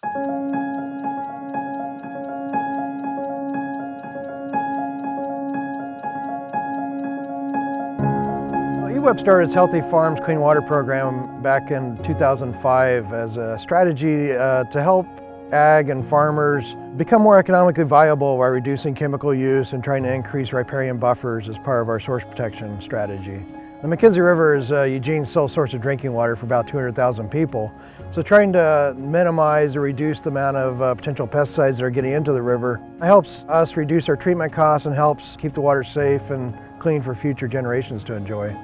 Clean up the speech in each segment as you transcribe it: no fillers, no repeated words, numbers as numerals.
UWEP started its Healthy Farms Clean Water program back in 2005 as a strategy to help ag and farmers become more economically viable by reducing chemical use and trying to increase riparian buffers as part of our source protection strategy. The McKenzie River is Eugene's sole source of drinking water for about 200,000 people. So trying to minimize or reduce the amount of potential pesticides that are getting into the river helps us reduce our treatment costs and helps keep the water safe and clean for future generations to enjoy.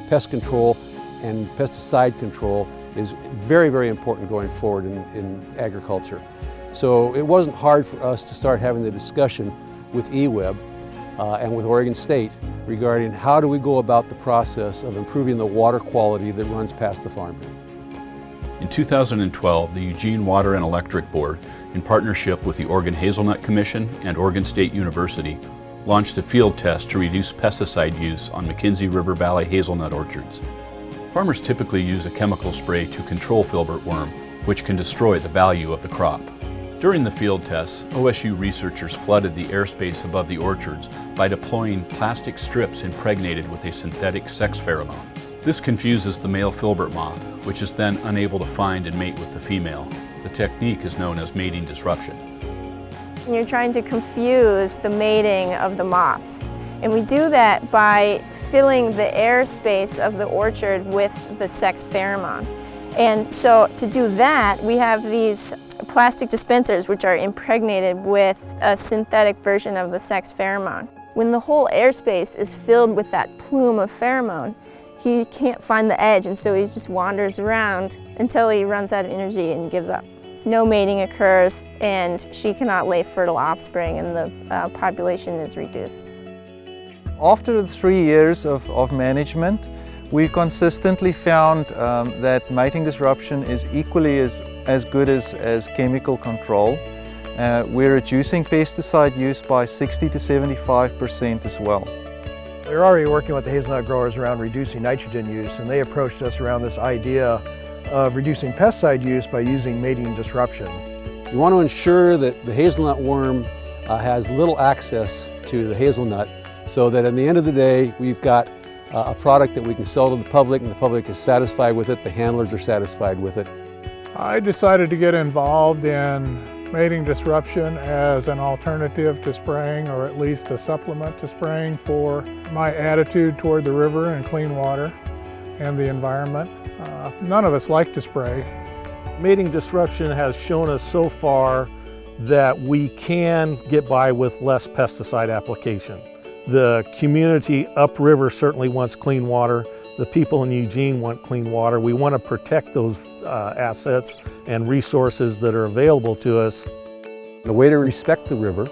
Pest control and pesticide control is very, very important going forward in agriculture. So it wasn't hard for us to start having the discussion with EWEB and with Oregon State regarding how do we go about the process of improving the water quality that runs past the farm. In 2012, the Eugene Water and Electric Board, in partnership with the Oregon Hazelnut Commission and Oregon State University, launched a field test to reduce pesticide use on McKenzie River Valley hazelnut orchards. Farmers typically use a chemical spray to control filbert worm, which can destroy the value of the crop. During the field tests, OSU researchers flooded the airspace above the orchards by deploying plastic strips impregnated with a synthetic sex pheromone. This confuses the male filbert moth, which is then unable to find and mate with the female. The technique is known as mating disruption. You're trying to confuse the mating of the moths. And we do that by filling the airspace of the orchard with the sex pheromone. And so to do that, we have these plastic dispensers which are impregnated with a synthetic version of the sex pheromone. When the whole airspace is filled with that plume of pheromone, he can't find the edge, and so he just wanders around until he runs out of energy and gives up. No mating occurs, and she cannot lay fertile offspring, and the population is reduced. After the 3 years of management, we consistently found that mating disruption is equally as good as chemical control. We're reducing pesticide use by 60 to 75% as well. They're already working with the hazelnut growers around reducing nitrogen use, and they approached us around this idea of reducing pesticide use by using mating disruption. You want to ensure that the hazelnut worm has little access to the hazelnut so that at the end of the day we've got a product that we can sell to the public and the public is satisfied with it, the handlers are satisfied with it. I decided to get involved in mating disruption as an alternative to spraying, or at least a supplement to spraying, for my attitude toward the river and clean water and the environment. None of us like to spray. Mating disruption has shown us so far that we can get by with less pesticide application. The community upriver certainly wants clean water. The people in Eugene want clean water. We want to protect those assets and resources that are available to us. The way to respect the river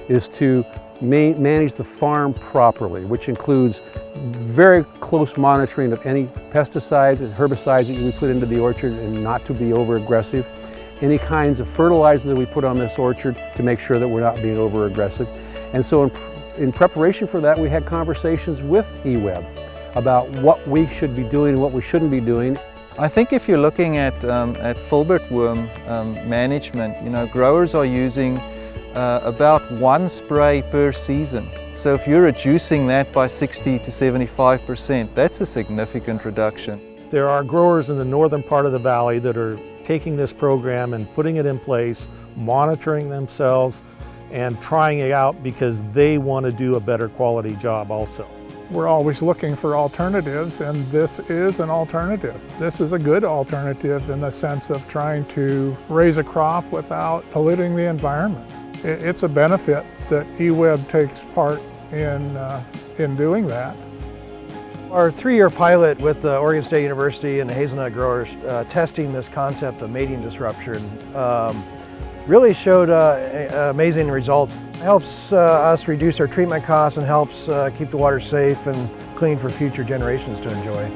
is to manage the farm properly, which includes very close monitoring of any pesticides and herbicides that we put into the orchard and not to be over-aggressive. Any kinds of fertilizer that we put on this orchard to make sure that we're not being over-aggressive. And so in preparation for that, we had conversations with EWEB about what we should be doing and what we shouldn't be doing. I think if you're looking at filbert worm management, growers are using about 1 spray per season. So if you're reducing that by 60 to 75%, that's a significant reduction. There are growers in the northern part of the valley that are taking this program and putting it in place, monitoring themselves, and trying it out because they want to do a better quality job also. We're always looking for alternatives, and this is an alternative. This is a good alternative in the sense of trying to raise a crop without polluting the environment. It's a benefit that EWEB takes part in doing that. Our 3-year pilot with the Oregon State University and the hazelnut growers testing this concept of mating disruption really showed amazing results. It helps us reduce our treatment costs and helps keep the water safe and clean for future generations to enjoy.